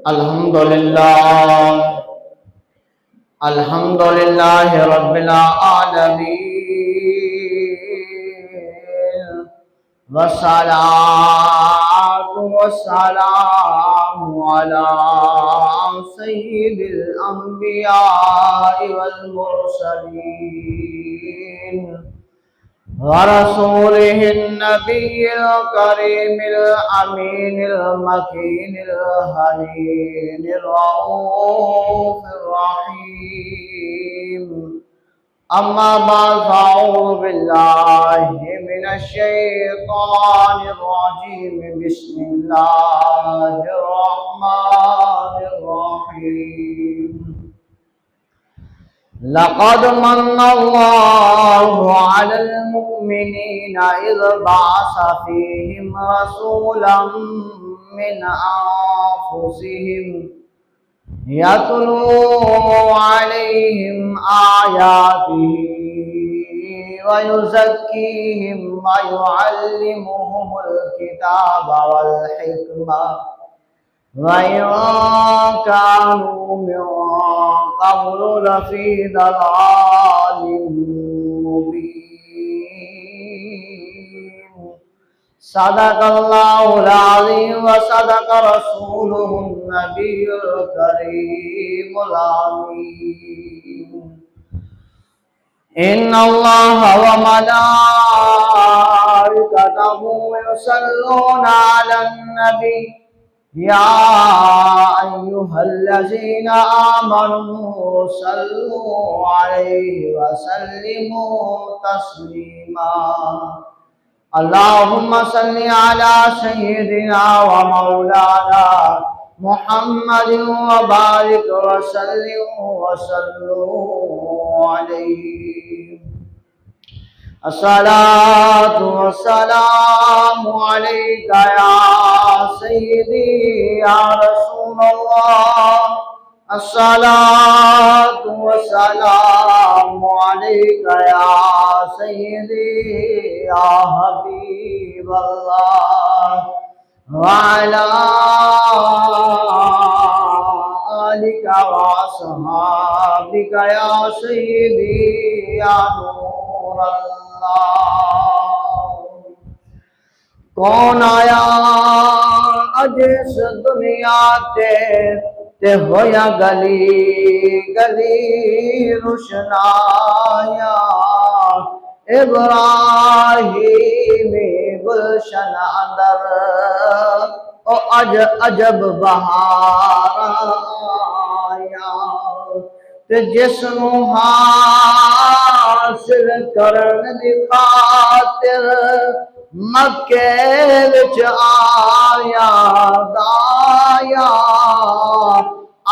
الحمدللہ الحمدللہ رب العالمین والصلاة والسلام علی سید الانبیاء والمرسلین ورسوله النبي الكريم الأمين المكين الهنين الرؤوف الرحيم أما بعد فأعوذ بالله من الشيطان الرجيم بسم الله الرحمن الرحيم لقد من الله على المؤمنين إذ بعث فيهم رسولا من أنفسهم يتلو عليهم آياته ويزكيهم ويعلمهم الكتاب والحكمة وَإِن كَانُوا مِن قَبْلُ لَفِي ضَلَالٍ مُّبِينٍ صدق الله العظيم وصدق رسوله النبي الكريم الأمين إن الله وملائكته يصلون على النبي يا أيها الذين آمنوا صلوا عليه وسلموا تسليما اللهم صل على سيدنا ومولانا محمد وبارك وسلم عليه الصلاة والسلام عليك يا سيدي يا رسول الله الصلاة والسلام عليك يا سيدي يا حبيب الله وعلى آلك وأصحابك يا سيدي يا نور اللہ کون آیا اج اس دنیا تے ہویا گلی گلی روشنایا ابراہیم گلشن اندر او اج عجب بہار آیا تے جس نو حاصل کرن دی خاطر مکے وچ آیا دایا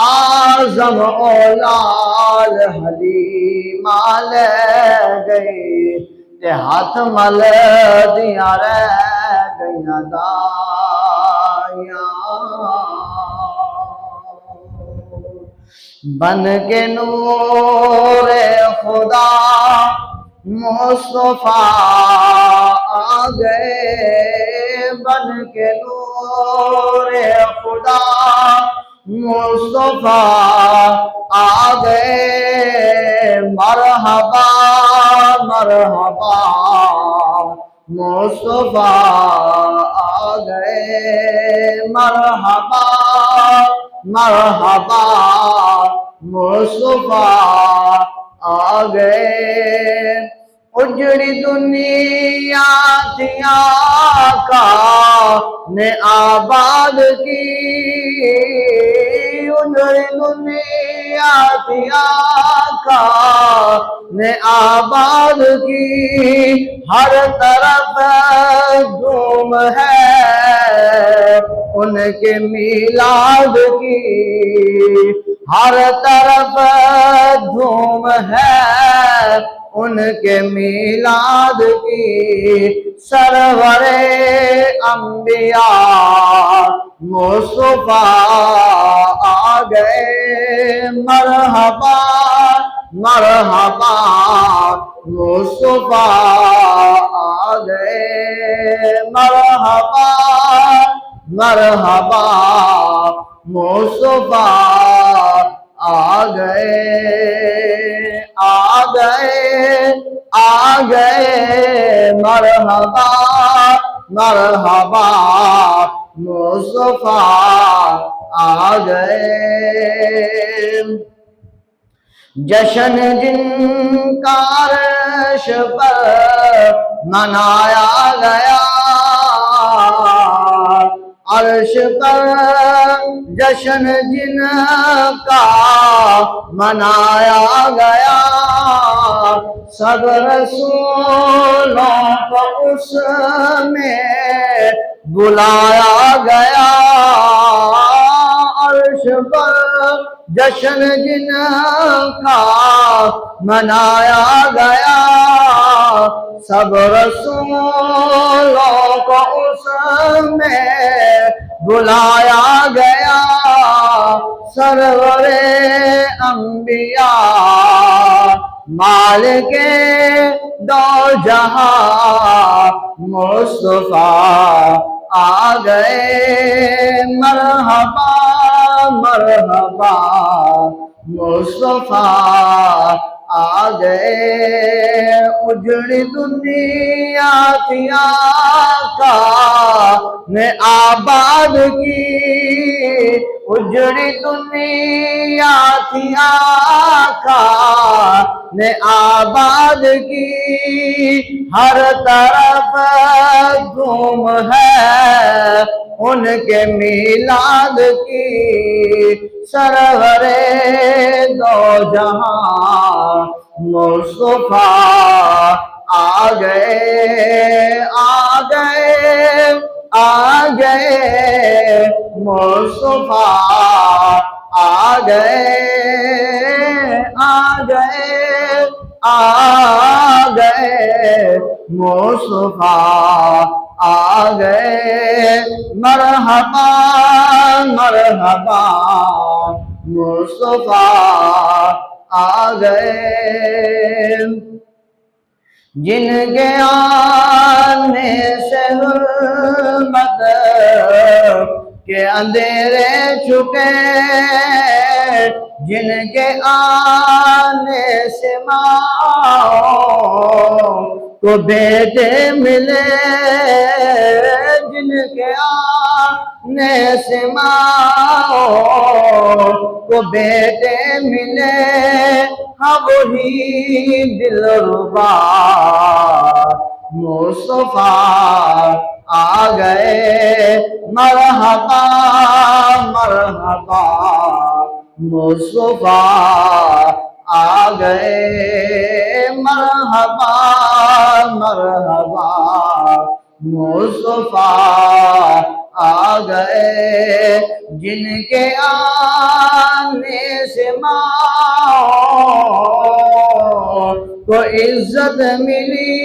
آزم اولاد حلیمہ لے گئی تے ہاتھ مل دیاں رہ گئیاں دایا بن کے نور خدا مصطفیٰ آ گئے بن کے نور خدا مصطفیٰ آ گئے مرحبا مرحبا مصطفیٰ آ گئے مرحبا مرحبا مصطفیٰ آ گئے اجڑی دنیا تھی آقا نے آباد کی اجڑی دنیا تھی آقا نے آباد کی ہر طرف دھوم ہے ان کے میلاد کی ہر طرف دھوم ہے ان کے میلاد کی سرور انبیاء مصطفیٰ آ گئے مرحبا مرحبا مصطفیٰ آ گئے مرحبا مرحبا مصطفیٰ آ گئے آ گئے آ گئے مرحبا مرحبا مصطفیٰ آ گئے جشن جن کا عرش پر منایا گیا عرش پر جشن جن کا منایا گیا سب رسولوں کو اس میں بلایا گیا عرش پر جشن جن کا منایا گیا سب رسولوں کو اس میں بلایا گیا سرور انبیاء مالک دو جہاں مصطفیٰ آ گئے مرحبا مرحبا مصطفیٰ آ گئے اجڑی دنیا تھی آقا نے آباد کی اجڑی دنیا تھی آقا نے آباد کی ہر طرف دھوم ہے ان کے میلاد کی سرور دو جہاں مصطفیٰ آ گئے آ گئے آ گئے مصطفیٰ آ گئے آ گئے آ گئے مصطفیٰ آ گئے مرحبا مرحبا مصطفیٰ آ گئے جن کے آنے سے ظلمت کے اندھیرے چھپے جن کے آنے سے ماں کو بیٹے ملے جن کے آنے سے ماں کو بیٹے ملے ہاں وہی دلربا مصطفیٰ آ گئے مرحبا مرحبا مصطفیٰ آ گئے مرحبا مرحبا مصطفیٰ آ گئے جن کے آنے سے ماں کو عزت ملی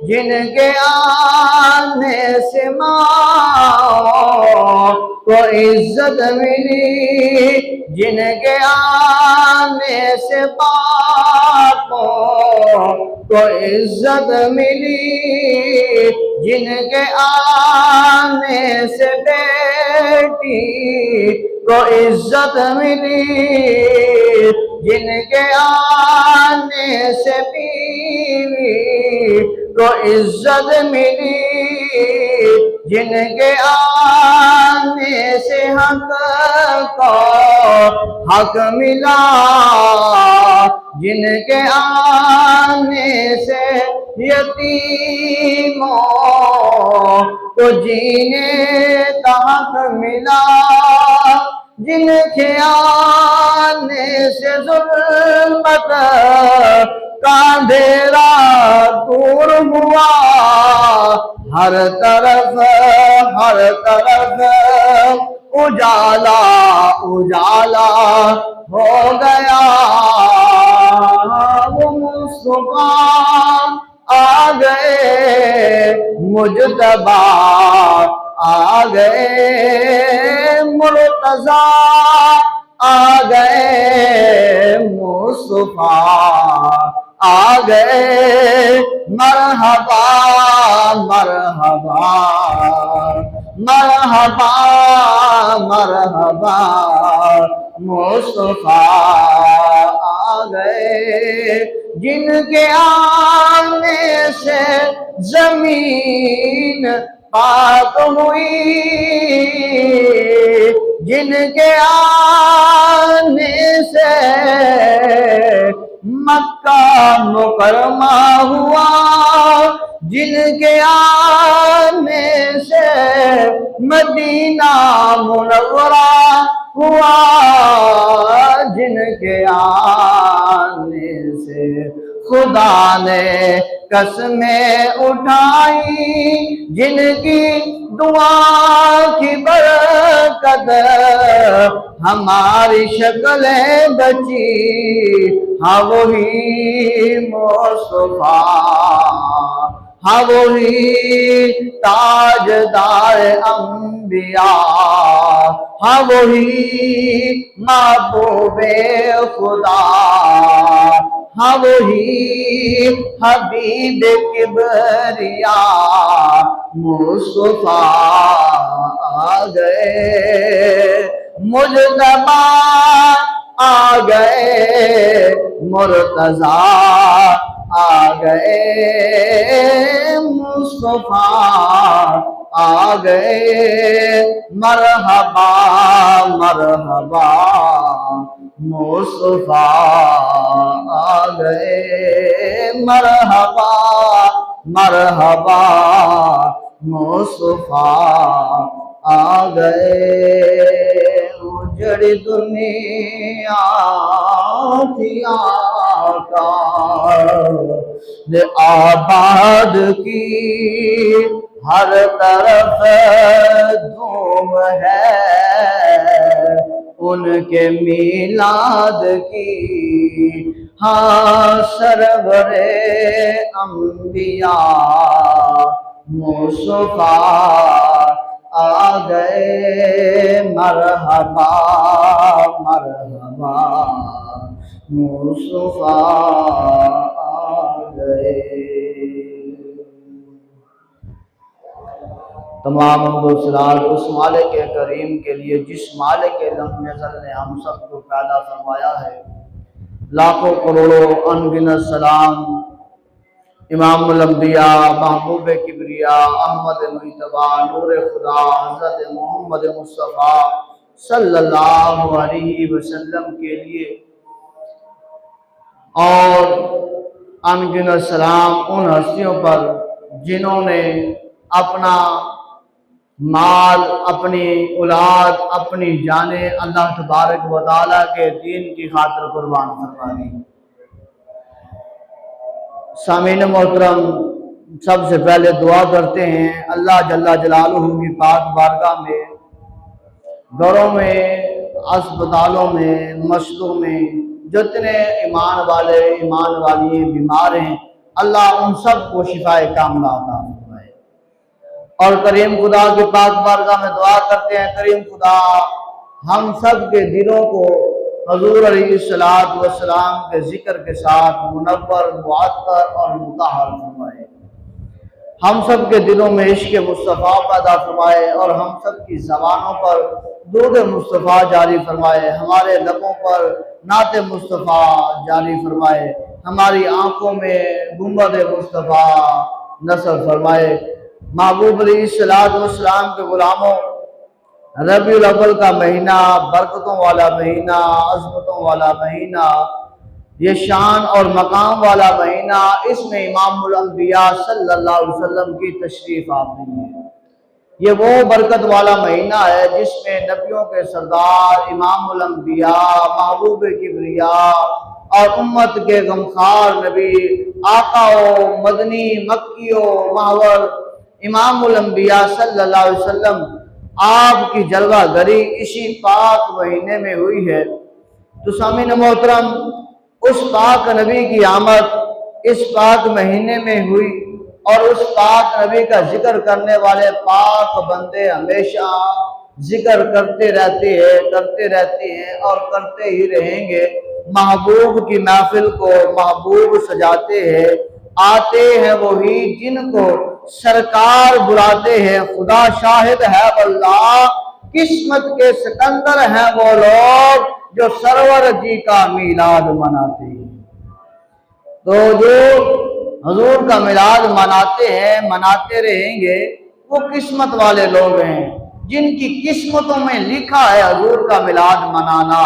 جن کے آنے سے ماں کو عزت ملی جن کے آنے سے باپوں کو عزت ملی جن کے آنے سے بیٹی کو عزت ملی جن کے آنے سے بیوی کو عزت ملی جن کے آنے سے حق کو حق ملا جن کے آنے سے یتیموں کو جینے کا حق ملا جن کے آنے سے ظلمت کا اندھیرا دور ہوا ہر طرف اجالا اجالا ہو گیا وہ مصطفیٰ آ گئے مجتبی آ گئے مرتضی آ گئے مصطفیٰ آ گئے مرحبا مرحبا مرحبا مرحبا مصطفیٰ آ گئے، جن کے آنے سے زمین پاک ہوئی، جن کے آنے سے مکہ مکرمہ ہوا، جن کے آنے سے مدینہ منورہ ہوا، جن کے آنے سے خدا نے قسمیں اٹھائی، جن کی دعا کی برکت ہماری شکلیں بچی، ہاں وہی مصطفیٰ، ہاں وہی تاجدار انبیاء، ہاں وہی محبوب خدا، ہاں وہی حبیب کبریا مصطفیٰ آ گئے، مجتبی آ گئے، مرتضیٰ آ گئے، مصطفیٰ آ گئے، مرحبا مرحبا مصطفیٰ آ گئے، مرحبا مرحبا مصطفیٰ آ گئے، اجڑی دنیا تھی آقا نے آباد کی، ہر طرف دھوم ہے ان کے میلاد کی، ہاں سرور انبیاء مصطفیٰ آ گئے، مرحبا مرحبا مصطفیٰ آ گئے۔ تمام حمد و صلات اس مالک کریم کے لیے جس مالک لم یزل نے ہم سب کو پیدا فرمایا ہے، لاکھوں کروڑوں انگنت سلام امام الانبیاء محبوب کبریا احمد مجتبی نور خدا حضرت محمد مصطفیٰ صلی اللہ علیہ وسلم کے لیے، اور انگنت سلام ان ہستیوں پر جنہوں نے اپنا مال، اپنی اولاد، اپنی جانیں اللہ تبارک و تعالیٰ کے دین کی خاطر قربان فرما دی۔ سامعین محترم، سب سے پہلے دعا کرتے ہیں اللہ جل جلالہ کی پاک بارگاہ میں، گھروں میں، اسپتالوں میں، مسجدوں میں جتنے ایمان والے ایمان والی بیمار ہیں، اللہ ان سب کو شفا کاملہ عطا فرمائے۔ اور کریم خدا کی پاک بارگاہ میں دعا کرتے ہیں، کریم خدا ہم سب کے دلوں کو حضور علیہ السلام کے ذکر کے ساتھ منور، معطر اور مطہر فرمائے، ہم سب کے دلوں میں عشق مصطفیٰ پیدا فرمائے، اور ہم سب کی زبانوں پر درود مصطفیٰ جاری فرمائے، ہمارے لبوں پر نعت مصطفیٰ جاری فرمائے، ہماری آنکھوں میں گنبد مصطفیٰ نصب فرمائے۔ محبوب علیہ السلام کے غلاموں، ربیع الاول کا مہینہ برکتوں والا مہینہ، عظمتوں والا مہینہ، یہ شان اور مقام والا مہینہ، اس میں امام الانبیاء صلی اللہ علیہ وسلم کی تشریف آوری ہے۔ یہ وہ برکت والا مہینہ ہے جس میں نبیوں کے سردار امام الانبیاء محبوب کبریا اور امت کے غمخوار نبی آقا و مدنی مکی و محور امام الانبیاء صلی اللہ علیہ وسلم آپ کی جلوہ گری اسی پاک مہینے میں ہوئی ہے۔ تو سامعین محترم، اس پاک نبی کی آمد اس پاک مہینے میں ہوئی، اور اس پاک نبی کا ذکر کرنے والے پاک بندے ہمیشہ ذکر کرتے رہتے ہیں اور کرتے ہی رہیں گے۔ محبوب کی محفل کو محبوب سجاتے ہیں، آتے ہیں وہی جن کو سرکار بلاتے ہیں۔ خدا شاہد ہے واللہ قسمت کے سکندر ہیں وہ لوگ جو سرور جی کا میلاد مناتے ہیں۔ تو جو حضور کا میلاد مناتے ہیں، مناتے رہیں گے، وہ قسمت والے لوگ ہیں جن کی قسمتوں میں لکھا ہے حضور کا میلاد منانا،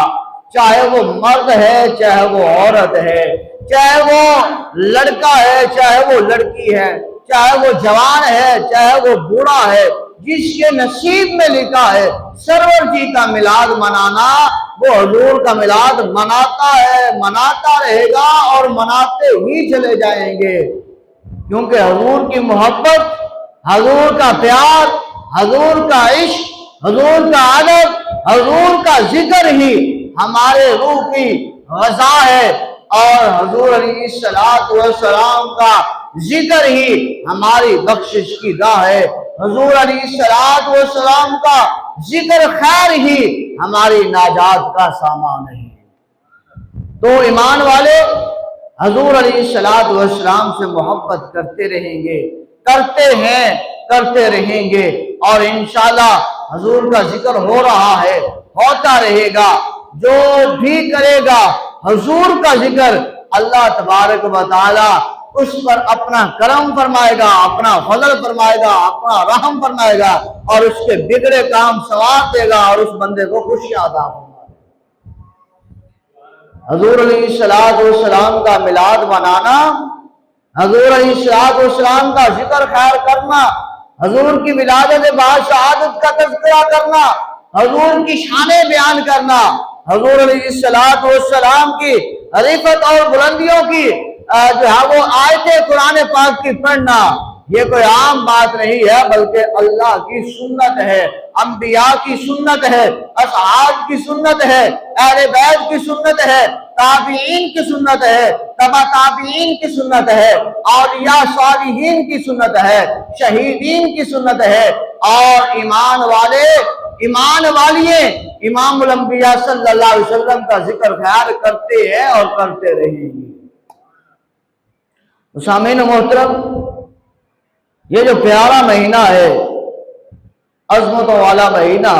چاہے وہ مرد ہے، چاہے وہ عورت ہے، چاہے وہ لڑکا ہے، چاہے وہ لڑکی ہے، چاہے وہ جوان ہے، چاہے وہ بوڑھا ہے، جس کے نصیب میں لکھا ہے سرور جی کا میلاد منانا، وہ حضور کا میلاد مناتا ہے، مناتا رہے گا اور مناتے ہی چلے جائیں گے، کیونکہ حضور کی محبت، حضور کا پیار، حضور کا عشق، حضور کا ادب، حضور کا ذکر ہی ہمارے روح کی غذا ہے، اور حضور علیہ السلام کا ذکر ہی ہماری بخشش کی راہ ہے، حضور علیہ السلام کا ذکر خیر ہی ہماری ناجات کا سامان ہے۔ تو ایمان والے حضور علیہ السلام سے محبت کرتے رہیں گے، کرتے ہیں، کرتے رہیں گے، اور انشاءاللہ حضور کا ذکر ہو رہا ہے، ہوتا رہے گا۔ جو بھی کرے گا حضور کا ذکر، اللہ تبارک و تعالی اس پر اپنا کرم فرمائے گا، اپنا فضل فرمائے گا، اپنا رحم فرمائے گا، اور اس کے بگڑے کام سنوار دے گا، اور اس بندے کو خوشیاں عطا فرمائے گا۔ حضور علیہ السلام کا میلاد منانا، حضور علیہ السلام کا ذکر خیر کرنا، حضور کی ولادت بعد شہادت کا تذکرہ کرنا، حضور کی شانیں بیان کرنا، حضور علیہ السلام کی عظمت اور بلندیوں کی جو ہے وہ آیتیں قرآن پاک کی پڑھنا، یہ کوئی عام بات نہیں ہے، بلکہ اللہ کی سنت ہے، انبیاء کی سنت ہے، اصحاب کی سنت ہے، اہل بیت کی سنت ہے، تابعین کی سنت ہے، تبع تابعین کی سنت ہے، اولیاء صالحین کی سنت ہے، شہیدین کی سنت ہے، اور ایمان والے، ایمان والیے امام الانبیاء صلی اللہ علیہ وسلم کا ذکر خیر کرتے ہیں اور کرتے رہیں گے۔ سامعین محترم، یہ جو پیارا مہینہ ہے، عظمتوں والا مہینہ،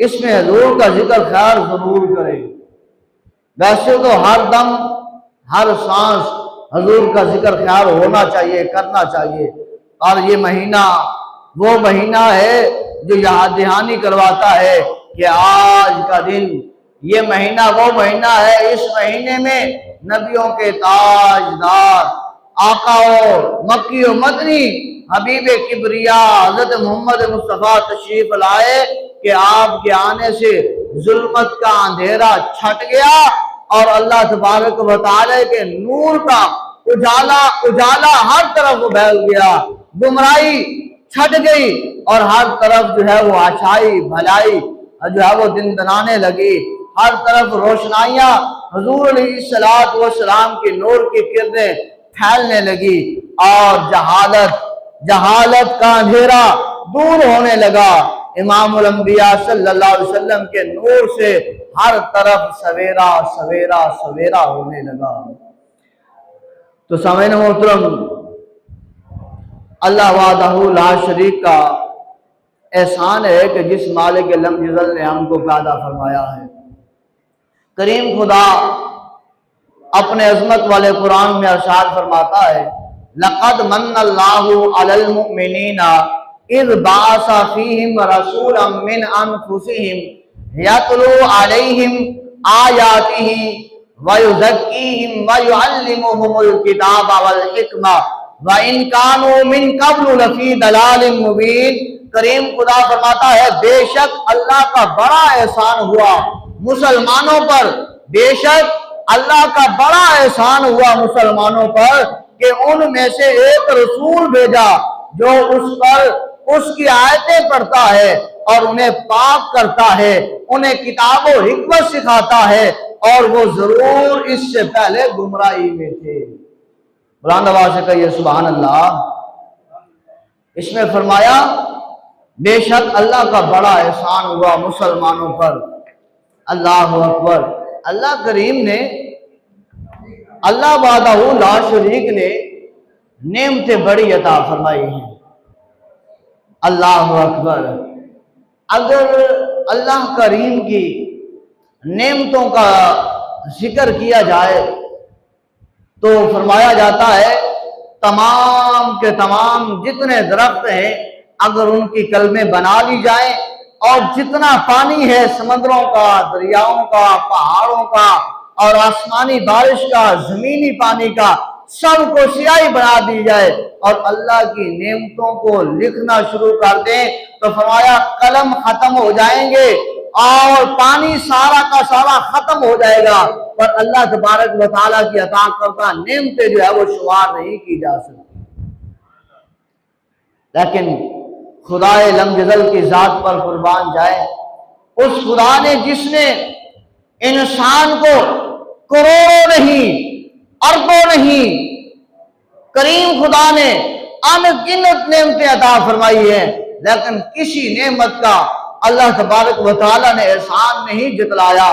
اس میں حضور کا ذکر خیر ضرور کریں۔ ویسے تو ہر دم، ہر سانس حضور کا ذکر خیر ہونا چاہیے، کرنا چاہیے، اور یہ مہینہ وہ مہینہ ہے جو یاد دہانی کرواتا ہے کہ آج کا دن، یہ مہینہ وہ مہینہ ہے، اس مہینے میں نبیوں کے تاجدار، آقا و مکی و مدنی حبیب کبریا حضرت محمد مصطفیٰ تشریف لائے کہ آپ کے آنے سے ظلمت کا اندھیرا چھٹ گیا، اور اللہ تبارک و تعالی کے نور کا اجالا ہر طرف پھیل گیا، گمراہی چھٹ گئی، اور ہر طرف جو ہے وہ اچھائی بھلائی جو ہے وہ دن دنانے لگی، ہر طرف روشنائیاں حضور علیہ السلام کی نور کی کرنیں پھیلنے لگی، اور جہالت کا اندھیرا دور ہونے لگا، امام الانبیاء صلی اللہ علیہ وسلم کے نور سے ہر طرف سویرا سویرا سویرا ہونے لگا۔ تو سامعین محترم، اللہ وحدہ لا شریک کا احسان ہے کہ جس مالک لم یزل نے ہم کو پیدا فرمایا ہے۔ کریم خدا اپنے عظمت والے قرآن میں ارشاد فرماتا ہے، لقد من اللہ علی المؤمنین اذ بعث فیہم رسولا من انفسہم یتلو علیہم آیاتہ ویزکیہم ویعلمہم الکتاب والحکمہ وَإِن كَانُوا مِن قَبْلُ لَفِي ضَلَالٍ مُبِينٍ۔ کریم خدا فرماتا ہے، بے شک اللہ کا بڑا احسان ہوا مسلمانوں پر، بے شک اللہ کا بڑا احسان ہوا مسلمانوں پر کہ ان میں سے ایک رسول بھیجا جو اس کی آیتیں پڑھتا ہے اور انہیں پاک کرتا ہے، انہیں کتاب و حکمت سکھاتا ہے، اور وہ ضرور اس سے پہلے گمراہی میں تھے۔ بلند آواز سے کہیے سبحان اللہ۔ اس میں فرمایا بے شک اللہ کا بڑا احسان ہوا مسلمانوں پر۔ اللہ اکبر۔ اللہ کریم نے، اللہ وحدہ لا شریک نے نعمتیں بڑی عطا فرمائی ہیں۔ اللہ اکبر۔ اگر اللہ کریم کی نعمتوں کا ذکر کیا جائے تو فرمایا جاتا ہے تمام کے تمام جتنے درخت ہیں اگر ان کی کلمیں بنا لی جائیں اور جتنا پانی ہے سمندروں کا، دریاؤں کا، پہاڑوں کا اور آسمانی بارش کا، زمینی پانی کا، سب کو سیاہی بنا دی جائے اور اللہ کی نعمتوں کو لکھنا شروع کر دیں تو فرمایا قلم ختم ہو جائیں گے اور پانی سارا کا سارا ختم ہو جائے گا، پر اللہ تبارک و تعالیٰ کی عطا کردہ نعمتیں جو ہے وہ شمار نہیں کی جا سکتی۔ لیکن خدائے لم یزل کی ذات پر قربان جائے، اس خدا نے جس نے انسان کو کروڑوں نہیں اربوں نہیں، کریم خدا نے انگنت نعمتیں عطا فرمائی ہے، لیکن کسی نعمت کا اللہ تبارک و تعالیٰ نے احسان نہیں جتلایا۔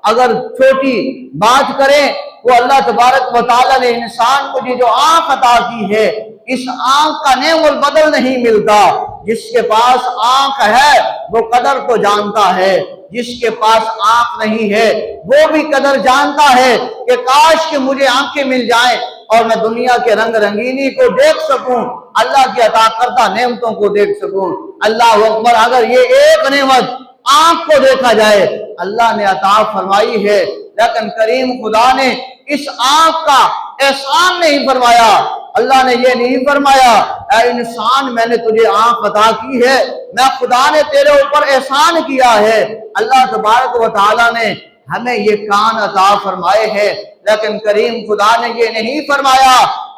اگر چھوٹی بات کریں وہ اللہ تبارک و تعالیٰ نے انسان کو یہ جو آنکھ عطا کی ہے، اس آنکھ کا نعم البدل نہیں ملتا۔ جس کے پاس آنکھ ہے وہ قدر کو جانتا ہے، جس کے پاس آنکھ نہیں ہے وہ بھی قدر جانتا ہے کہ کاش کہ مجھے آنکھیں مل جائیں اور میں دنیا کے رنگ رنگینی کو دیکھ سکوں، اللہ کی عطا کردہ نعمتوں کو دیکھ سکوں۔ اللہ اکبر، اگر یہ ایک نعمت آنکھ کو دیکھا جائے اللہ نے عطا فرمائی ہے، لیکن کریم خدا نے اس آنکھ کا احسان نہیں فرمایا۔ اللہ نے یہ نہیں فرمایا اے انسان میں نے تجھے آنکھ عطا کی ہے، میں خدا نے تیرے اوپر احسان کیا ہے۔ اللہ تبارک و تعالیٰ نے ہمیں یہ کان عطا فرمائے ہیں، لیکن کریم خدا نے یہ نہیں فرمایا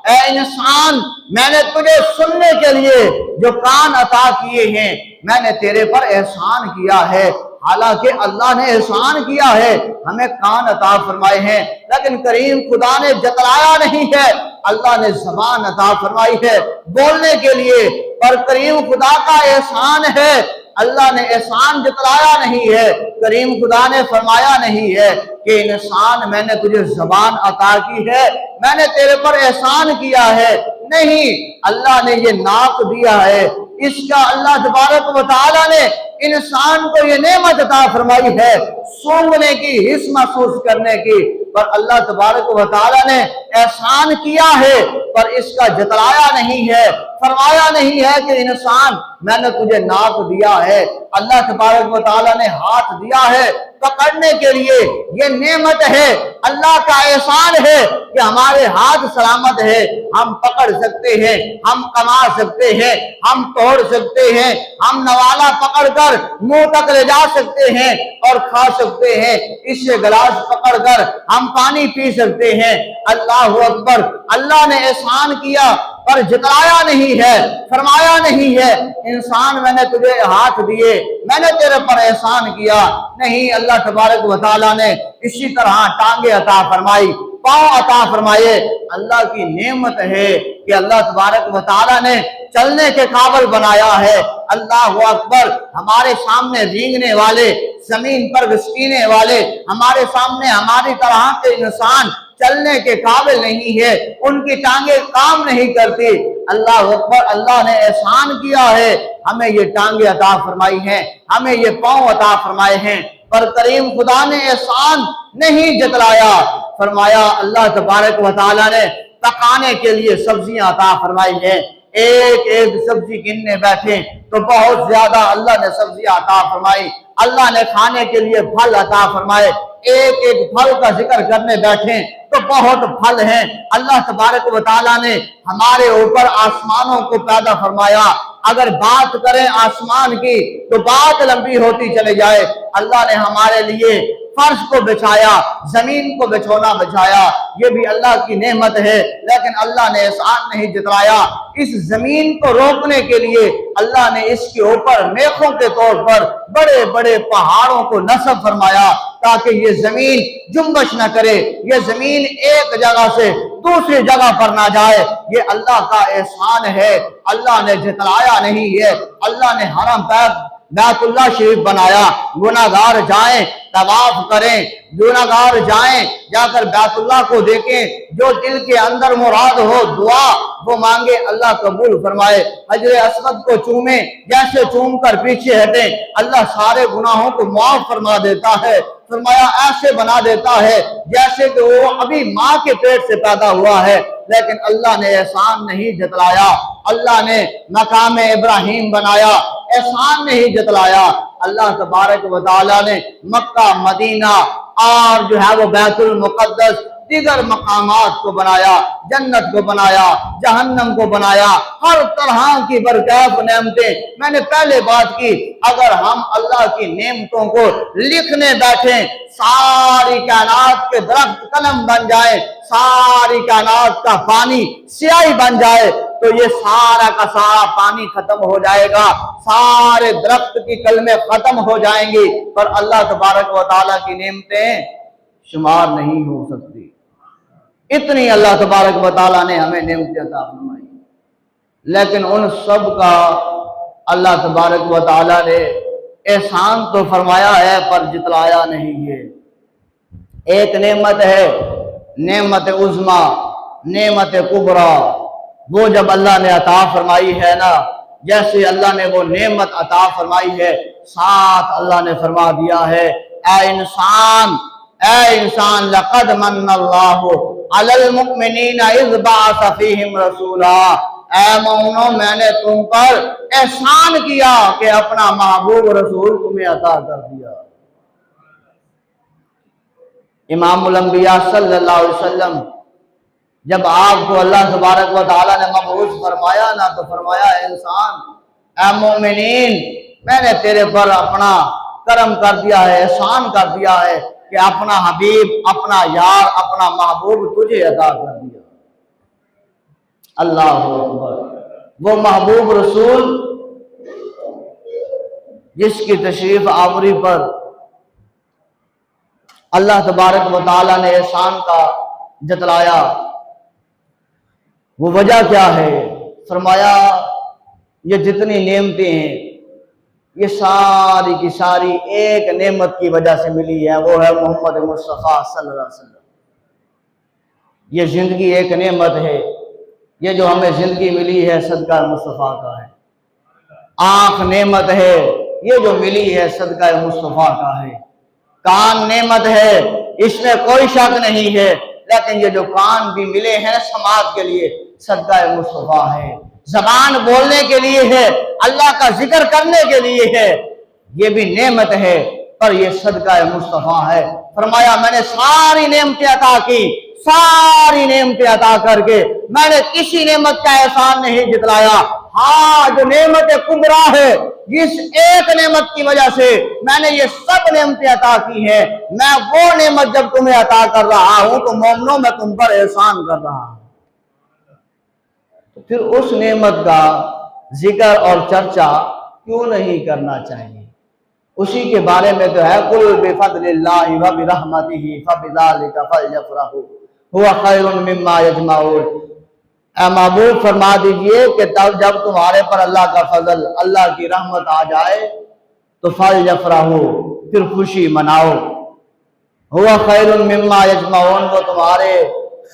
اے انسان میں نے تجھے سننے کے لیے جو کان عطا کیے ہیں میں نے تیرے پر احسان کیا ہے۔ حالانکہ اللہ نے احسان کیا ہے، ہمیں کان عطا فرمائے ہیں، لیکن کریم خدا نے جتلایا نہیں ہے۔ اللہ نے زبان عطا فرمائی ہے بولنے کے لیے، پر کریم خدا کا احسان ہے اللہ نے احسان جتلایا نہیں ہے۔ کریم خدا نے فرمایا نہیں ہے کہ انسان میں نے تجھے زبان عطا کی ہے، میں نے تیرے پر احسان کیا ہے، نہیں، اللہ نے یہ ناک دیا ہے، اس کا اللہ تبارک و تعالیٰ نے انسان کو یہ نعمت عطا فرمائی ہے سونگھنے کی، حس محسوس کرنے کی، پر اللہ تبارک و تعالیٰ نے احسان کیا ہے پر اس کا جتلایا نہیں ہے، فرمایا نہیں ہے کہ انسان میں نے تجھے ناک دیا ہے۔ اللہ تبارک و تعالیٰ نے ہاتھ دیا ہے پکڑنے کے لیے، یہ نعمت ہے، اللہ کا احسان ہے کہ ہمارے ہاتھ سلامت ہے، ہم پکڑ سکتے ہیں، ہم کما سکتے ہیں، ہم توڑ سکتے ہیں، ہم نوالا پکڑ کر منہ تک لے جا سکتے ہیں اور کھا سکتے ہیں، اس سے گلاس پکڑ کر ہم پانی پی سکتے ہیں۔ اللہ اکبر، اللہ نے احسان کیا پر جتلایا نہیں ہے، فرمایا نہیں ہے انسان میں نے تجھے ہاتھ دیے، میں نے تیرے پر احسان کیا، نہیں، اللہ تبارک و تعالیٰ نے اسی طرح ٹانگیں عطا فرمائی، پاؤں عطا فرمائے۔ اللہ کی نعمت ہے کہ اللہ تبارک و تعالیٰ نے چلنے کے قابل بنایا ہے۔ اللہ اکبر، ہمارے سامنے رینگنے والے، زمین پر گھسیٹنے والے، ہمارے سامنے ہماری طرح کے انسان چلنے کے قابل نہیں ہے، ان کی ٹانگیں کام نہیں کرتی۔ اللہ اکبر، اللہ نے احسان کیا ہے، ہمیں یہ ٹانگیں عطا فرمائی ہیں، ہمیں یہ پاؤں عطا فرمائے ہیں، پر کریم خدا نے احسان نہیں جتلایا۔ فرمایا اللہ تبارک و تعالیٰ نے پکانے کے لیے سبزیاں عطا فرمائی ہیں، ایک ایک سبزی گننے بیٹھے تو بہت زیادہ اللہ نے سبزیاں عطا فرمائی، اللہ نے کھانے کے لیے پھل عطا فرمائے، ایک ایک پھل کا ذکر کرنے بیٹھے تو بہت پھل ہیں۔ اللہ تبارک و تعالیٰ نے ہمارے اوپر آسمانوں کو پیدا فرمایا، اگر بات کریں آسمان کی تو بات لمبی ہوتی چلے جائے۔ اللہ نے ہمارے لیے فرش کو بچھایا، زمین کو بچھونا بچھایا، یہ بھی اللہ کی نعمت ہے، لیکن اللہ نے احسان نہیں جتلایا۔ اس زمین کو روکنے کے لیے اللہ نے اس کے اوپر میخوں کے طور پر بڑے بڑے پہاڑوں کو نصب فرمایا تاکہ یہ زمین جنبش نہ کرے، یہ زمین ایک جگہ سے دوسری جگہ پر نہ جائے، یہ اللہ کا احسان ہے، اللہ نے جتلایا نہیں ہے۔ اللہ نے حرم پاک بیت اللہ شریف بنایا، گناہگار جائیں طواف کریں، گناہگار جائیں جا کر بیت اللہ کو دیکھیں، جو دل کے اندر مراد ہو دعا وہ مانگے، اللہ قبول فرمائے۔ حجر اسود کو چومیں، جیسے چوم کر پیچھے ہٹیں، اللہ سارے گناہوں کو معاف فرما دیتا ہے۔ فرمایا ایسے بنا دیتا ہے جیسے کہ وہ ابھی ماں کے پیٹ سے پیدا ہوا ہے۔ لیکن اللہ نے احسان نہیں جتلایا، اللہ نے مقام ابراہیم بنایا، احسان نہیں جتلایا۔ اللہ تبارک و تعالیٰ نے مکہ، مدینہ اور جو ہے وہ بیت المقدس، دیگر مقامات کو بنایا، جنت کو بنایا، جہنم کو بنایا، ہر طرح کی برکات نعمتیں۔ میں نے پہلے بات کی، اگر ہم اللہ کی نعمتوں کو لکھنے بیٹھیں، ساری کائنات کے درخت قلم بن جائے، ساری کائنات کا پانی سیاہی بن جائے تو یہ سارا کا سارا پانی ختم ہو جائے گا، سارے درخت کی کلمیں ختم ہو جائیں گی، پر اللہ تبارک و تعالیٰ کی نعمتیں شمار نہیں ہو سکتی۔ اتنی اللہ تبارک و تعالیٰ نے ہمیں نعمتیں عطا فرمائی، لیکن ان سب کا اللہ تبارک و تعالیٰ نے احسان تو فرمایا ہے پر جتلایا نہیں ہے۔ ایک نعمت ہے نعمت عظمی، نعمت کبریٰ، وہ جب اللہ نے عطا فرمائی ہے نا، جیسے اللہ نے وہ نعمت عطا فرمائی ہے، ساتھ اللہ نے فرما دیا ہے اے انسان لقد من اللہ علی المؤمنین اذ بعث فیہم رسولا، اے مومنو میں نے تم پر احسان کیا کہ اپنا محبوب رسول تمہیں عطا کر دیا۔ امام الانبیاء صلی اللہ علیہ وسلم جب آپ کو اللہ تبارک و تعالیٰ نے مبعوث فرمایا نا تو فرمایا اے انسان، اے مومنین میں نے تیرے پر اپنا کرم کر دیا ہے، احسان کر دیا ہے کہ اپنا حبیب، اپنا یار، اپنا محبوب تجھے عطا کر دیا۔ اللہ اکبر، وہ محبوب رسول جس کی تشریف آوری پر اللہ تبارک و تعالیٰ نے احسان کا جتلایا، وہ وجہ کیا ہے؟ فرمایا یہ جتنی نعمتیں ہیں یہ ساری کی ساری ایک نعمت کی وجہ سے ملی ہے، وہ ہے محمد مصطفیٰ صلی اللہ علیہ وسلم۔ یہ زندگی ایک نعمت ہے، یہ جو ہمیں زندگی ملی ہے صدقہ مصطفیٰ کا ہے۔ آنکھ نعمت ہے، یہ جو ملی ہے صدقہ مصطفیٰ کا ہے۔ کان نعمت ہے، اس میں کوئی شک نہیں ہے، لیکن یہ جو کان بھی ملے ہیں سماعت کے لیے صدقہ مصطفیٰ ہے۔ زبان بولنے کے لیے ہے، اللہ کا ذکر کرنے کے لیے ہے، یہ بھی نعمت ہے، پر یہ صدقہ مصطفیٰ ہے۔ فرمایا میں نے ساری نعمتیں عطا کی، ساری نعمتیں عطا کر کے میں نے کسی نعمت کا احسان نہیں جتلایا۔ ہاں جو نعمت کبریٰ ہے، جس ایک نعمت کی وجہ سے میں نے یہ سب نعمتیں عطا کی ہیں، میں وہ نعمت جب تمہیں عطا کر رہا ہوں تو مومنوں میں تم پر احسان کر رہا ہوں، تو پھر اس نعمت کا ذکر اور چرچا کیوں نہیں کرنا چاہیے؟ اسی کے بارے میں تو ہے قُلْ بِفَضْلِ اللَّهِ وَبِرَحْمَتِهِ فَبِذَلِكَ فَلْيَفْرَحُوا هُوَ خَيْرٌ مِّمَّا يَجْمَعُونَ۔ اے محبوب فرما دیجئے کہ تب جب تمہارے پر اللہ کا فضل، اللہ کی رحمت آ جائے تو فَلْيَفْرَحُوا، پھر خوشی مناؤ۔ هُوَ خَيْرٌ مِّمَّا يَجْمَعُونَ، وہ تمہارے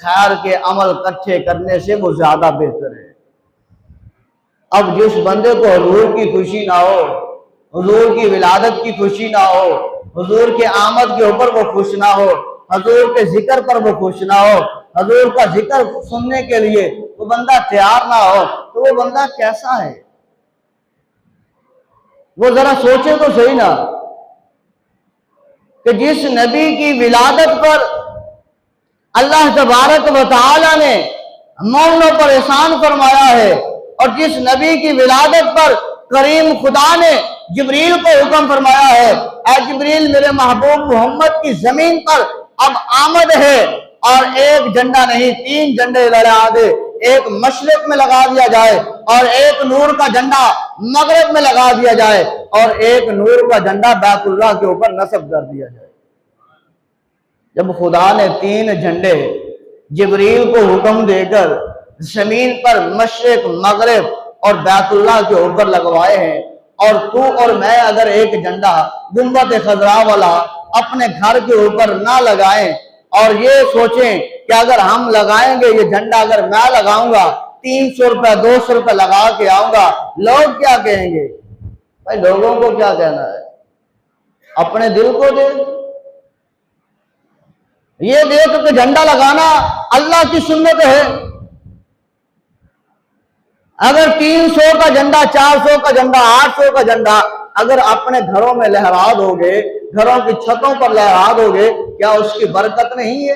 خیر کے عمل اکٹھے کرنے سے وہ زیادہ بہتر ہے۔ اب جس بندے کو حضور کی خوشی نہ ہو، حضور کی ولادت کی خوشی نہ ہو، حضور کے آمد کے اوپر وہ خوش نہ ہو، حضور کے ذکر پر وہ خوش نہ ہو، حضور کا ذکر سننے کے لیے وہ بندہ تیار نہ ہو، تو وہ بندہ کیسا ہے؟ وہ ذرا سوچے تو صحیح نا، کہ جس نبی کی ولادت پر اللہ تبارک و تعالی نے مومنوں پر احسان فرمایا ہے، اور جس نبی کی ولادت پر کریم خدا نے جبریل کو حکم فرمایا ہے اے جبریل میرے محبوب محمد کی زمین پر اب آمد ہے، اور ایک جھنڈا نہیں 3 جھنڈے لڑا دے، ایک مشرق میں لگا دیا جائے، اور ایک نور کا جھنڈا مغرب میں لگا دیا جائے، اور ایک نور کا جھنڈا بیت اللہ کے اوپر نصب کر دیا جائے۔ جب خدا نے 3 جھنڈے جبریل کو حکم دے کر زمین پر مشرق، مغرب اور بیت اللہ کے اوپر لگوائے ہیں، اور تو اور میں اگر ایک جھنڈا گنبد خضرا والا اپنے گھر کے اوپر نہ لگائیں اور یہ سوچیں کہ اگر ہم لگائیں گے یہ جھنڈا، اگر میں لگاؤں گا 300 روپے 200 روپے لگا کے آؤں گا، لوگ کیا کہیں گے؟ بھائی لوگوں کو کیا کہنا ہے، اپنے دل کو دے۔ یہ دیکھ کہ جھنڈا لگانا اللہ کی سنت ہے۔ اگر 300 کا جھنڈا، 400 کا جھنڈا، 800 کا جھنڈا اگر اپنے گھروں میں لہرا دو گے، گھروں کی چھتوں پر لہرا دو گے، کیا اس کی برکت نہیں ہے؟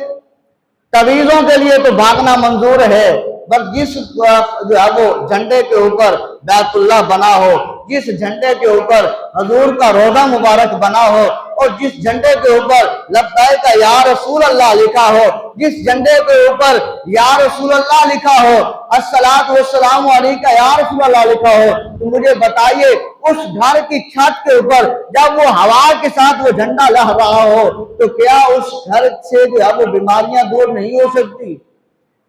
تعویذوں کے لیے تو بھاگنا منظور ہے، پر جس جو ہے وہ جھنڈے کے اوپر بیت اللہ بنا ہو، جس جھنڈے کے اوپر حضور کا روضہ مبارک بنا ہو، اور جس جھنڈے کے اوپر لبیک یا رسول اللہ لکھا ہو، جس جھنڈے کے اوپر یا رسول اللہ لکھا ہو، الصلاۃ والسلام علیک یا رسول اللہ لکھا ہو، تو مجھے بتائیے اس گھر کی چھت کے اوپر جب وہ ہوا کے ساتھ وہ جھنڈا لہر رہا ہو تو کیا اس گھر سے جو ہے وہ بیماریاں دور نہیں ہو سکتی؟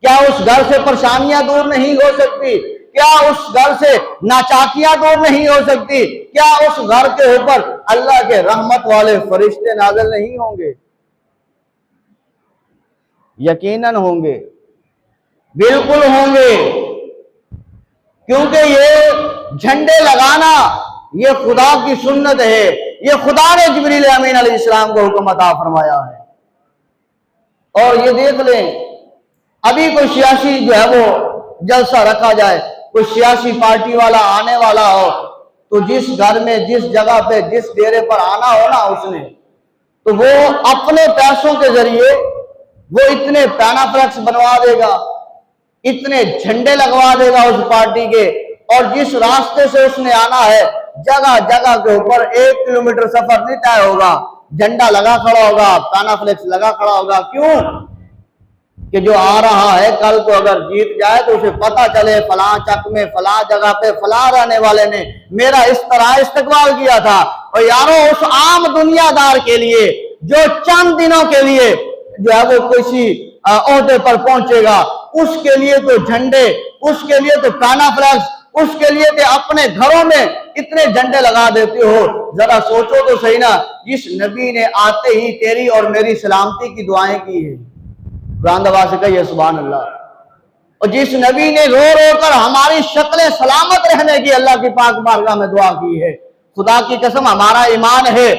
کیا اس گھر سے پریشانیاں دور نہیں ہو سکتی؟ کیا اس گھر سے ناچاکیاں دور نہیں ہو سکتی؟ کیا اس گھر کے اوپر اللہ کے رحمت والے فرشتے نازل نہیں ہوں گے؟ یقیناً ہوں گے، بالکل ہوں گے، کیونکہ یہ جھنڈے لگانا یہ خدا کی سنت ہے، یہ خدا نے جبریل امین علیہ السلام کو حکم عطا فرمایا ہے۔ اور یہ دیکھ لیں، ابھی کوئی سیاسی جو ہے وہ جلسہ رکھا جائے، کوئی سیاسی پارٹی والا آنے والا ہو، تو جس گھر میں جس جگہ پہ جس ڈیرے پر آنا ہو نا اس نے، تو وہ اپنے پیسوں کے ذریعے وہ اتنے پینا فلیکس بنوا دے گا، اتنے جھنڈے لگوا دے گا اس پارٹی کے، اور جس راستے سے اس نے آنا ہے جگہ جگہ کے اوپر 1 کلومیٹر سفر نہیں طے ہوگا، جھنڈا لگا کھڑا ہوگا، پینا فلیکس لگا کھڑا ہوگا۔ کیوں؟ کہ جو آ رہا ہے کل کو اگر جیت جائے تو اسے پتا چلے فلاں چک میں فلاں جگہ پہ فلاں رہنے والے نے میرا اس طرح استقبال کیا تھا۔ اور یارو اس عام دنیا دار کے لیے جو چند دنوں کے لیے جو ہے وہ کسی عہدے پر پہنچے گا، اس کے لیے تو جھنڈے، اس کے لیے تو پینا فلیکس، اس کے لیے کہ اپنے گھروں میں اتنے جھنڈے لگا دیتے ہو۔ ذرا سوچو تو صحیح نا، جس نبی نے آتے ہی تیری اور میری سلامتی کی دعائیں کی ہے، قرآن دبا سے کہیے سبحان اللہ، اور جس نبی نے رو رو کر ہماری شکلیں سلامت رہنے کی اللہ کی پاک بارگاہ میں دعا کی ہے، خدا کی قسم ہمارا ایمان ہے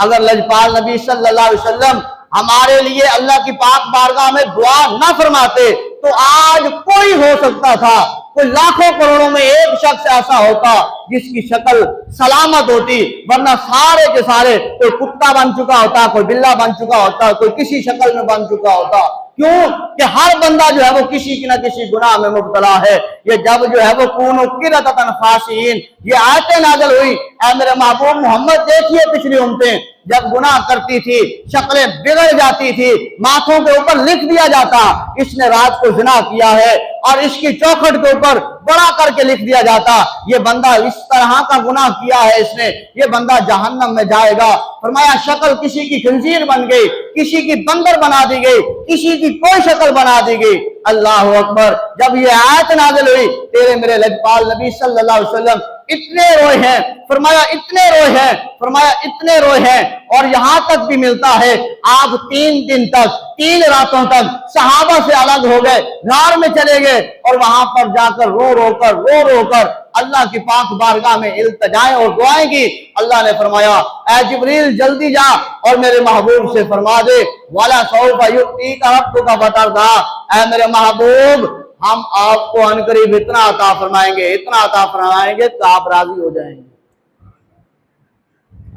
اگر لجپال نبی صلی اللہ علیہ وسلم ہمارے لیے اللہ کی پاک بارگاہ میں دعا نہ فرماتے تو آج کوئی ہو سکتا تھا، کوئی لاکھوں کروڑوں میں ایک شخص ایسا ہوتا جس کی شکل سلامت ہوتی، ورنہ سارے کے سارے کوئی کتا بن چکا ہوتا، کوئی بلا بن چکا ہوتا، کوئی کسی شکل میں بن چکا ہوتا۔ کیوں کہ ہر بندہ جو ہے وہ کسی کی نہ کسی گناہ میں مبتلا ہے۔ یہ جب جو ہے وہ کونوا قردۃ خاسئین یہ آیتیں نازل ہوئی، اے میرے محبوب محمد دیکھیے پچھلی امتیں جب گناہ کرتی تھی شکلیں بگڑ جاتی تھی، ماتھوں کے اوپر لکھ دیا جاتا اس نے رات کو زنا کیا ہے، اور اس کی چوکھٹ کے اوپر بڑا کر کے لکھ دیا جاتا یہ بندہ اس طرح کا گناہ کیا ہے، اس نے یہ بندہ جہنم میں جائے گا۔ فرمایا شکل کسی کی خنزیر بن گئی، کسی کی بندر بنا دی گئی، کسی کی کوئی شکل بنا دی گئی۔ اللہ اکبر، جب یہ آیت نازل ہوئی تیرے میرے لجپال نبی صلی اللہ علیہ وسلم اتنے روئے ہیں، فرمایا اتنے روئے ہیں، فرمایا اتنے روئے ہیں، اور یہاں تک بھی ملتا ہے آپ 3 دن تک 3 راتوں تک صحابہ سے الگ ہو گئے، غار میں چلے گئے، اور وہاں پر جا کر رو رو کر اللہ کی پاک بارگاہ میں التجائیں اور دعائیں کی۔ اللہ نے فرمایا اے جبریل جلدی جا اور میرے محبوب سے فرما دے وَلَا سَوْفَ يُؤْتِيكَ رَبُّكَ فَتَرْضَىٰ، اے میرے محبوب ہم آپ کو ان قریب اتنا عطا فرمائیں گے، اتنا عطا فرمائیں گے تو آپ راضی ہو جائیں گے۔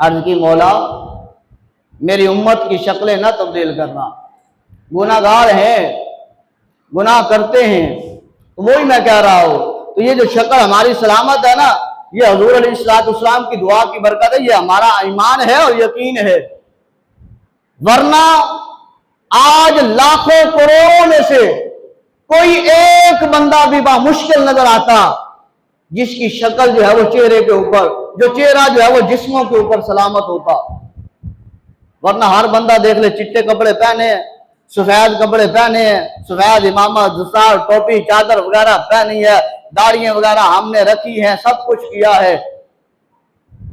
عرض کی مولا میری امت کی شکلیں نہ تبدیل کرنا، گناہ گار ہیں، گناہ کرتے ہیں، وہی میں کہہ رہا ہوں۔ تو یہ جو شکل ہماری سلامت ہے نا، یہ حضور علیہ السلام کی دعا کی برکت ہے، یہ ہمارا ایمان ہے اور یقین ہے۔ ورنہ آج لاکھوں کروڑوں میں سے کوئی ایک بندہ بھی بامشکل نظر آتا جس کی شکل جو ہے وہ چہرے کے اوپر، جو چہرہ جو ہے وہ جسموں کے اوپر سلامت ہوتا، ورنہ ہر بندہ دیکھ لے چٹے کپڑے پہنے ہیں، سفید کپڑے پہنے ہیں، سفید امامہ دستار ٹوپی چادر وغیرہ پہنی ہے، داڑیاں وغیرہ ہم نے رکھی ہیں، سب کچھ کیا ہے،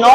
9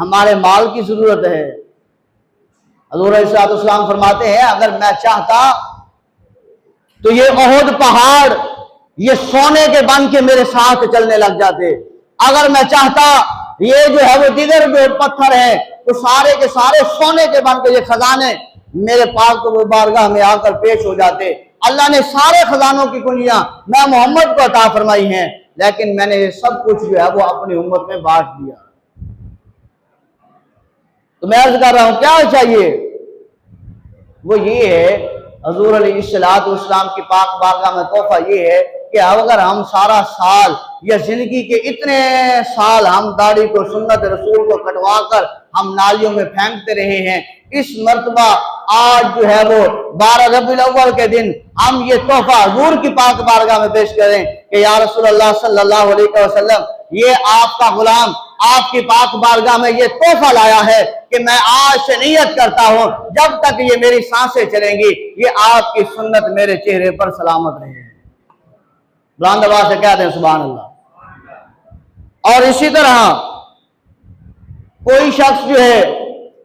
ہمارے مال کی ضرورت ہے۔ حضور علیہ السلام فرماتے ہیں اگر میں چاہتا تو یہ احد پہاڑ یہ سونے کے بن کے میرے ساتھ چلنے لگ جاتے، اگر میں چاہتا یہ جو ہے وہ دیگر جو پتھر ہیں وہ سارے کے سارے سونے کے بن کے یہ خزانے میرے پاک کو بارگاہ میں آ کر پیش ہو جاتے۔ اللہ نے سارے خزانوں کی کنجیاں میں محمد کو عطا فرمائی ہیں، لیکن میں نے یہ سب کچھ جو ہے وہ اپنی امت میں بانٹ دیا۔ تو میں عرض کر رہا ہوں کیا چاہیے؟ وہ یہ ہے حضور علیہ السلام کی پاک بارگاہ میں تحفہ یہ ہے کہ اگر ہم سارا سال یا زندگی کے اتنے سال ہم داڑھی کو سنت رسول کو کٹوا کر ہم نالیوں میں پھینکتے رہے ہیں، اس مرتبہ آج جو ہے وہ 12 ربیع الاول کے دن ہم یہ تحفہ حضور کی پاک بارگاہ میں پیش کریں کہ یا رسول اللہ صلی اللہ علیہ وسلم یہ آپ کا غلام آپ کی پاک بارگاہ میں یہ تحفہ لایا ہے کہ میں آج سے نیت کرتا ہوں جب تک یہ میری سانسیں چلیں گی یہ آپ کی سنت میرے چہرے پر سلامت رہے گی۔ بلند آواز سے کہہ دیں سبحان اللہ۔ اور اسی طرح کوئی شخص جو ہے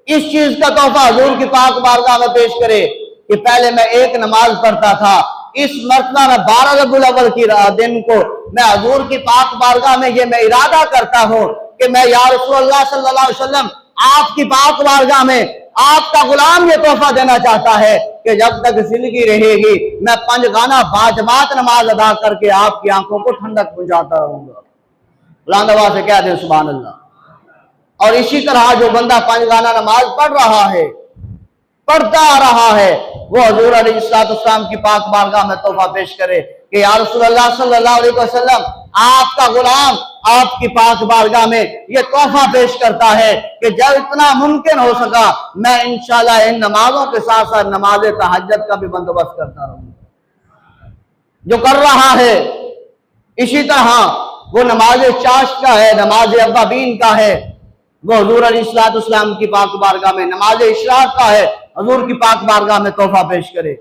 اس چیز کا تحفہ حضور کی پاک بارگاہ میں پیش کرے کہ پہلے میں ایک نماز پڑھتا تھا، اس مرتبہ میں 12 ربیع الاول کی دن کو میں حضور کی پاک بارگاہ میں یہ میں ارادہ کرتا ہوں کہ میں یا رسول اللہ صلی اللہ علیہ وسلم آپ کی پاک بارگاہ میں آپ کا غلام یہ تحفہ دینا چاہتا ہے کہ جب تک زندگی رہے گی میں 5 گانا باجماعت نماز ادا کر کے آپ کی آنکھوں کو ٹھنڈک پہنچاتا رہوں گا۔ بلند آواز سے کہہ دیں سبحان اللہ۔ اور اسی طرح جو بندہ 5 گانا نماز پڑھ رہا ہے پڑھتا آ رہا ہے وہ حضور علیہ السلام کی پاک بارگاہ میں تحفہ پیش کرے کہ یا رسول اللہ صلی اللہ علیہ وسلم آپ کا غلام آپ کی پاک بارگاہ میں یہ تحفہ پیش کرتا ہے کہ جب اتنا ممکن ہو سکا میں انشاءاللہ ان نمازوں کے ساتھ ساتھ نماز تہجد کا بھی بندوبست کرتا رہوں گا جو کر رہا ہے۔ اسی طرح وہ نماز چاشت کا ہے، نماز اوابین کا ہے، وہ حضور علیہ السلام کی پاک بارگاہ میں نماز اشراق کا ہے حضور کی پاک بارگاہ میں تحفہ پیش کرے۔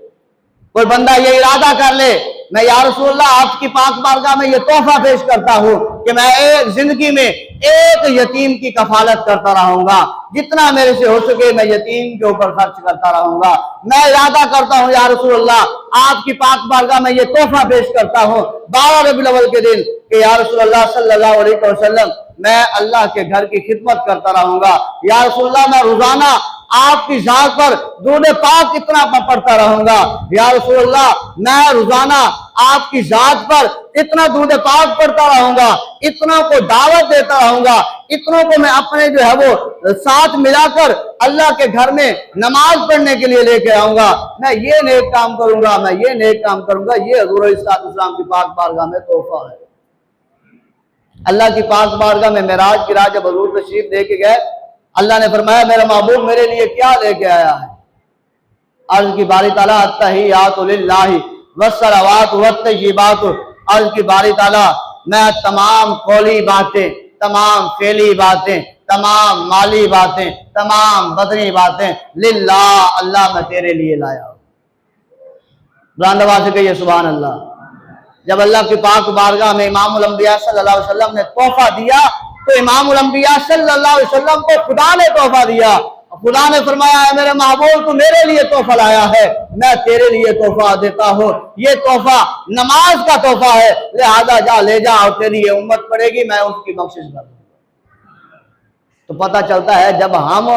کوئی بندہ یہ ارادہ کر لے میں یا رسول اللہ آپ کی پاک بارگاہ میں یہ تحفہ پیش کرتا ہوں کہ میں ایک زندگی میں ایک یتیم کی کفالت کرتا رہوں گا، جتنا میرے سے ہو سکے میں یتیم کے اوپر خرچ کرتا رہوں گا، میں ارادہ کرتا ہوں یا رسول اللہ آپ کی پاک بارگاہ میں یہ تحفہ پیش کرتا ہوں 12 ربیع الاول کے دن کہ یا رسول اللہ صلی اللہ علیہ وسلم میں اللہ کے گھر کی خدمت کرتا رہوں گا، یا رسول اللہ میں روزانہ آپ کی ذات پر درود پاک اتنا پڑھتا رہوں گا، یا رسول اللہ میں روزانہ آپ کی ذات پر اتنا درود پاک پڑھتا رہوں گا، اتنا کو دعوت دیتا رہوں گا، اتنوں کو میں اپنے جو ہے وہ ساتھ ملا کر اللہ کے گھر میں نماز پڑھنے کے لیے لے کے آؤں گا، میں یہ نیک کام کروں گا، میں یہ نیک کام کروں گا۔ یہ حضور علیہ السلام کی پاک بارگاہ میں تحفہ ہے۔ اللہ کی پاک بارگاہ میں معراج کی رات جب حضور تشریف لے کے گئے اللہ نے فرمایا میرا محبوب میرے لیے کیا لے کے آیا ہے؟ عرض کی باری تعالیٰ التحیات للہ والصلوات والطیبات، عرض کی باری تعالیٰ میں تمام قولی باتیں، تمام فعلی باتیں، تمام مالی باتیں، تمام بدنی باتیں للہ اللہ میں تیرے لیے لایا ہوں۔ بلند آواز سے کہیے سبحان اللہ۔ جب اللہ کی پاک بارگاہ میں امام الانبیاء صلی اللہ علیہ وسلم نے تحفہ دیا تو امام الانبیاء صلی اللہ علیہ وسلم کو خدا نے تحفہ دیا، خدا نے فرمایا ہے میرے محبوب تو میرے لیے تحفہ لایا ہے، میں تیرے لیے تحفہ دیتا ہوں، یہ تحفہ نماز کا تحفہ ہے، لہذا جا لے جا اور تیری یہ امت پڑے گی میں اس کی بخشش کروں۔ تو پتہ چلتا ہے جب ہم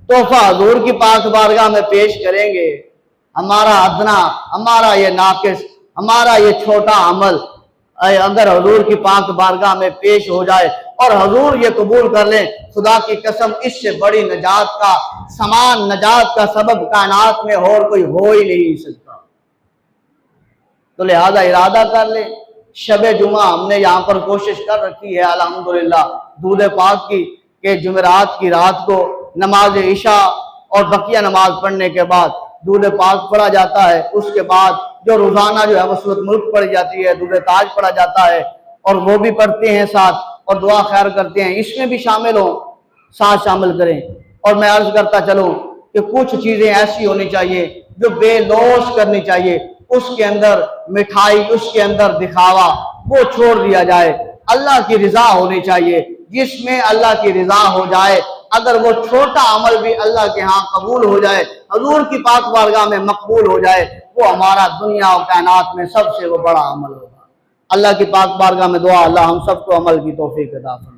تحفہ حضور کی پاک بارگاہ میں پیش کریں گے ہمارا ادنا، ہمارا یہ ناقص، ہمارا یہ چھوٹا عمل اگر حضور کی پاک بارگاہ میں پیش ہو جائے اور حضور یہ قبول کر لیں، خدا کی قسم اس سے بڑی نجات کا سامان، نجات کا سبب کائنات میں اور کوئی ہو ہی نہیں سکتا۔ تو لہذا ارادہ کر لیں۔ شب جمعہ ہم نے یہاں پر کوشش کر رکھی ہے الحمدللہ درود پاک کی کہ جمعرات کی رات کو نماز عشاء اور بقیہ نماز پڑھنے کے بعد درود پاک پڑھا جاتا ہے، اس کے بعد جو روزانہ جو ہے وہ سورۃ ملک پڑھی جاتی ہے، درود تاج پڑھا جاتا ہے اور وہ بھی پڑھتے ہیں ساتھ اور دعا خیر کرتے ہیں، اس میں بھی شامل ہوں، ساتھ شامل کریں۔ اور میں عرض کرتا چلوں کہ کچھ چیزیں ایسی ہونی چاہیے جو بے لوث کرنی چاہیے، اس کے اندر مٹھائی، اس کے اندر دکھاوا وہ چھوڑ دیا جائے، اللہ کی رضا ہونی چاہیے۔ جس میں اللہ کی رضا ہو جائے، اگر وہ چھوٹا عمل بھی اللہ کے ہاں قبول ہو جائے، حضور کی پاک بارگاہ میں مقبول ہو جائے، وہ ہمارا دنیا و کائنات میں سب سے وہ بڑا عمل ہوگا۔ اللہ کی پاک بارگاہ میں دعا، اللہ ہم سب کو عمل کی توفیق عطا فرمائے۔